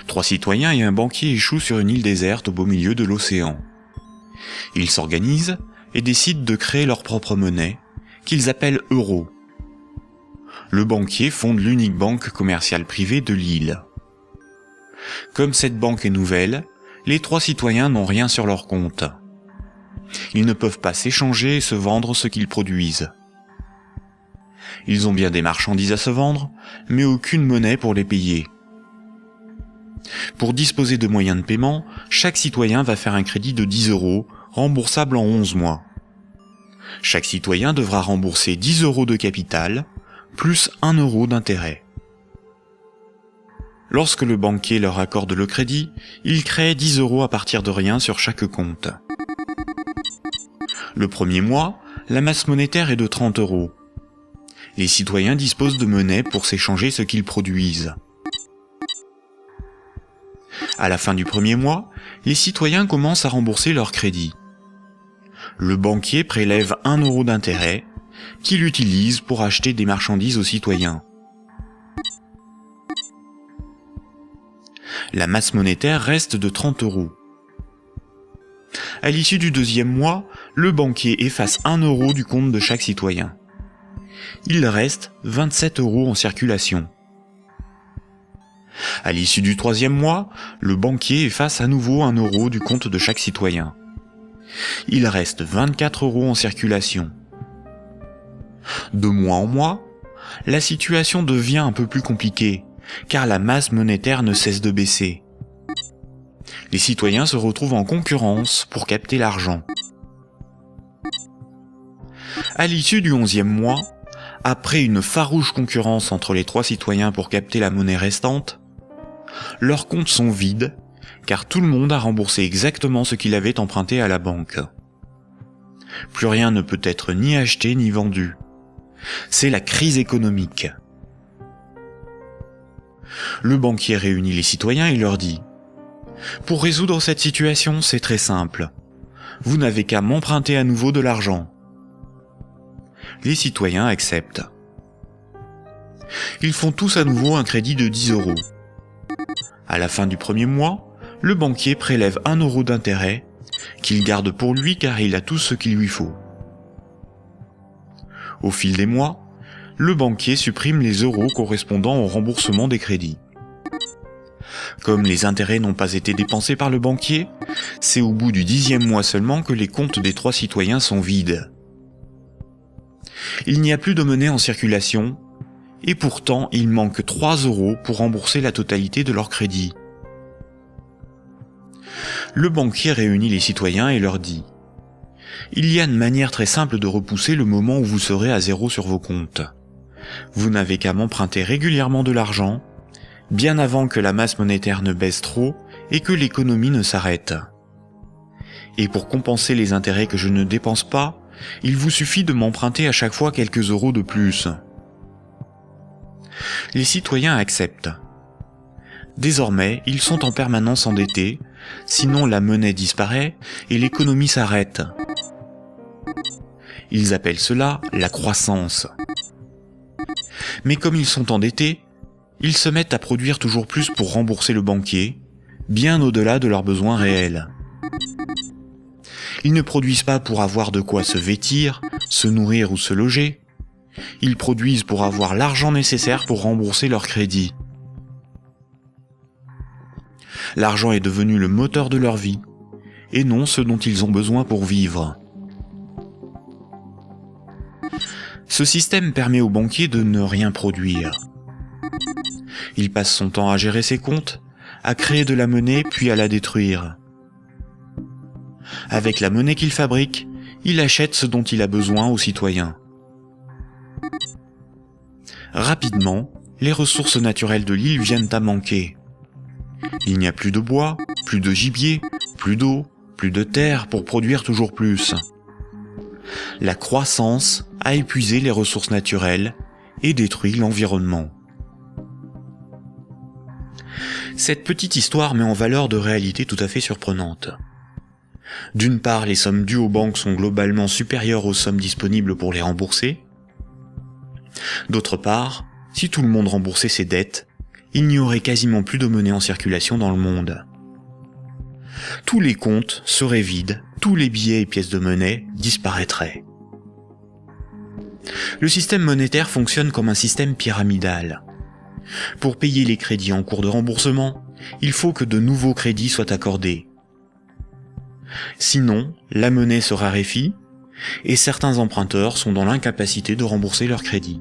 Trois citoyens et un banquier échouent sur une île déserte au beau milieu de l'océan. Ils s'organisent et décident de créer leur propre monnaie, qu'ils appellent euro. Le banquier fonde l'unique banque commerciale privée de l'île. Comme cette banque est nouvelle, les trois citoyens n'ont rien sur leur compte. Ils ne peuvent pas s'échanger et se vendre ce qu'ils produisent. Ils ont bien des marchandises à se vendre, mais aucune monnaie pour les payer. Pour disposer de moyens de paiement, chaque citoyen va faire un crédit de 10 €, remboursable en 11 mois. Chaque citoyen devra rembourser 10 € de capital, plus 1 € d'intérêt. Lorsque le banquier leur accorde le crédit, il crée 10 € à partir de rien sur chaque compte. Le premier mois, la masse monétaire est de 30 €. Les citoyens disposent de monnaie pour s'échanger ce qu'ils produisent. À la fin du premier mois, les citoyens commencent à rembourser leur crédit. Le banquier prélève 1 € d'intérêt, qu'il utilise pour acheter des marchandises aux citoyens. La masse monétaire reste de 30 €. À l'issue du deuxième mois, le banquier efface 1 € du compte de chaque citoyen. Il reste 27 € en circulation. À l'issue du troisième mois, le banquier efface à nouveau 1 € du compte de chaque citoyen. Il reste 24 € en circulation. De mois en mois, la situation devient un peu plus compliquée, car la masse monétaire ne cesse de baisser. Les citoyens se retrouvent en concurrence pour capter l'argent. À l'issue du 11e mois, après une farouche concurrence entre les trois citoyens pour capter la monnaie restante, leurs comptes sont vides, car tout le monde a remboursé exactement ce qu'il avait emprunté à la banque. Plus rien ne peut être ni acheté ni vendu. C'est la crise économique. Le banquier réunit les citoyens et leur dit « Pour résoudre cette situation, c'est très simple. Vous n'avez qu'à m'emprunter à nouveau de l'argent. » Les citoyens acceptent. Ils font tous à nouveau un crédit de 10 €. À la fin du premier mois, le banquier prélève 1 € d'intérêt, qu'il garde pour lui car il a tout ce qu'il lui faut. Au fil des mois, le banquier supprime les euros correspondant au remboursement des crédits. Comme les intérêts n'ont pas été dépensés par le banquier, c'est au bout du 10e mois seulement que les comptes des trois citoyens sont vides. Il n'y a plus de monnaie en circulation, et pourtant il manque 3 € pour rembourser la totalité de leur crédit. Le banquier réunit les citoyens et leur dit « Il y a une manière très simple de repousser le moment où vous serez à zéro sur vos comptes. Vous n'avez qu'à m'emprunter régulièrement de l'argent, bien avant que la masse monétaire ne baisse trop et que l'économie ne s'arrête. Et pour compenser les intérêts que je ne dépense pas, il vous suffit de m'emprunter à chaque fois quelques euros de plus. » Les citoyens acceptent. Désormais, ils sont en permanence endettés, sinon la monnaie disparaît et l'économie s'arrête. Ils appellent cela la croissance. Mais comme ils sont endettés, ils se mettent à produire toujours plus pour rembourser le banquier, bien au-delà de leurs besoins réels. Ils ne produisent pas pour avoir de quoi se vêtir, se nourrir ou se loger. Ils produisent pour avoir l'argent nécessaire pour rembourser leur crédit. L'argent est devenu le moteur de leur vie, et non ce dont ils ont besoin pour vivre. Ce système permet au banquier de ne rien produire. Il passe son temps à gérer ses comptes, à créer de la monnaie puis à la détruire. Avec la monnaie qu'il fabrique, il achète ce dont il a besoin aux citoyens. Rapidement, les ressources naturelles de l'île viennent à manquer. Il n'y a plus de bois, plus de gibier, plus d'eau, plus de terre pour produire toujours plus. La croissance a épuisé les ressources naturelles et détruit l'environnement. Cette petite histoire met en valeur de réalités tout à fait surprenantes. D'une part, les sommes dues aux banques sont globalement supérieures aux sommes disponibles pour les rembourser. D'autre part, si tout le monde remboursait ses dettes, il n'y aurait quasiment plus de monnaie en circulation dans le monde. Tous les comptes seraient vides, tous les billets et pièces de monnaie disparaîtraient. Le système monétaire fonctionne comme un système pyramidal. Pour payer les crédits en cours de remboursement, il faut que de nouveaux crédits soient accordés. Sinon, la monnaie se raréfie et certains emprunteurs sont dans l'incapacité de rembourser leurs crédits.